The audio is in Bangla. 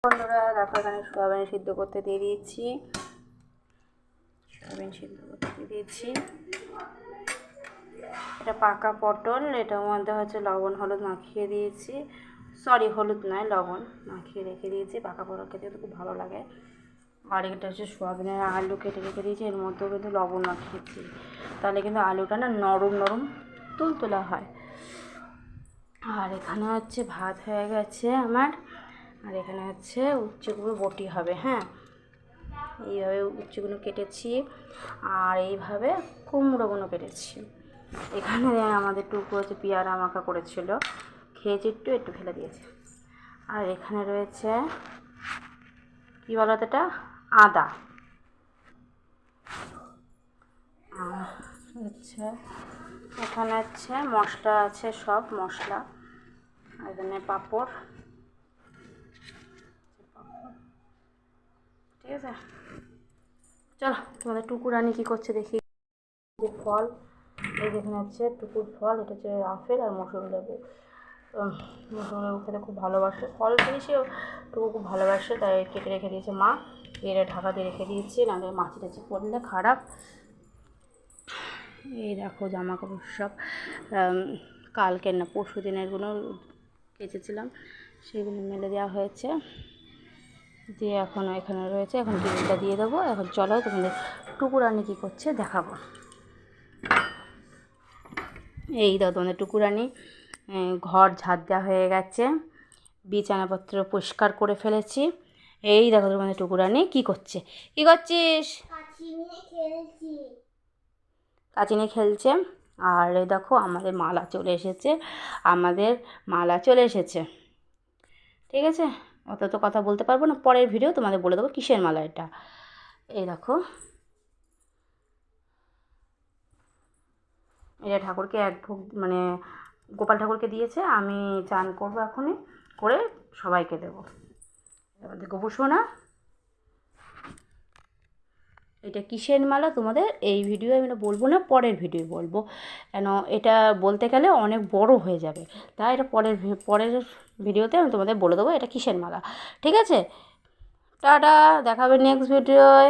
বন্ধুরা দেখো এখানে সয়াবিন সিদ্ধ করতে দিয়ে দিয়েছি। এটা পাকা পটল, এটার মধ্যে হচ্ছে লবণ হলুদ মাখিয়ে দিয়েছি। সরি, হলুদ নয়, লবণ মাখিয়ে রেখে দিয়েছি। পাকা পটল খেতে খুব ভালো লাগে। আর এটা হচ্ছে সয়াবিনের আলু কেটে রেখে দিয়েছি, এর মধ্যেও কিন্তু লবণ মাখিয়েছি, তাহলে কিন্তু আলুটা না নরম নরম তুলতুলা হয়। আর এখানে হচ্ছে ভাত হয়ে গেছে আমার। আর এখানে হচ্ছে উচ্ছেগুলো বটি হবে। হ্যাঁ, এইভাবে উচ্ছেগুলো কেটেছি আর এইভাবে কুমড়োগুলো কেটেছি। এখানে আমাদের টুকু হচ্ছে পেয়ারা মাখা করেছিল, খেয়েছি, একটু ফেলে দিয়েছে। আর এখানে রয়েছে কী বলো তো, এটা আদা। হচ্ছে এখানে হচ্ছে মশলা আছে, সব মশলা। আর এখানে পাঁপড়, ঠিক আছে। চলো তোমাদের টুকু রানী কী করছে দেখি। যে ফল, এই যেখানে হচ্ছে টুকুর ফল, এটা হচ্ছে আপেল আর মৌসুমী লেবু। মৌসুমী লেবু খেতে খুব ভালোবাসে, ফল দিয়েছেও টুকু খুব ভালোবাসে, তাই কেটে রেখে দিয়েছে মা। এর ঢাকা দিয়ে রেখে দিয়েছি, নাহলে মাছি টাছি পড়লে খারাপ। এই দেখো জামা কাপড় সব কালকের না পরশু দিনেরগুলো কেচেছিলাম, সেগুলো মেলে দেওয়া হয়েছে। দিয়ে এখন এখানে রয়েছে, এখন টিফিনটা দিয়ে দেবো। এখন চলো তোমাদের টুকু রানী কী করছে দেখাবো। এই দাও তোমাদের টুকু রানী, ঘর ঝাড় দেওয়া হয়ে গেছে, বিছানাপত্র পরিষ্কার করে ফেলেছি। এই দেখো তোমাদের টুকু রানী কী করছে। কী করছিস? কাচি নিয়ে খেলছে। আর এই দেখো আমাদের মালা চলে এসেছে, ঠিক আছে। অত তো কথা বলতে পারবো না, পরের ভিডিও তোমাদের বলে দেবো কিসের মালা এটা। এই দেখো, এটা ঠাকুরকে এক ভোগ, মানে গোপাল ঠাকুরকে দিয়েছে। আমি চান করবো এখনই, করে সবাইকে দেবো। আমাদের গোপু সোনা, এটা কিসের মালা তোমাদের এই ভিডিও আমি বলবো না, পরের ভিডিও বলবো, কেন এটা বলতে গেলে অনেক বড় হয়ে যাবে। তাই এটা পরের ভিডিওতে আমি তোমাদের বলে দেবো এটা কিসের মালা, ঠিক আছে। টাটা, দেখাবে নেক্সট ভিডিওয়।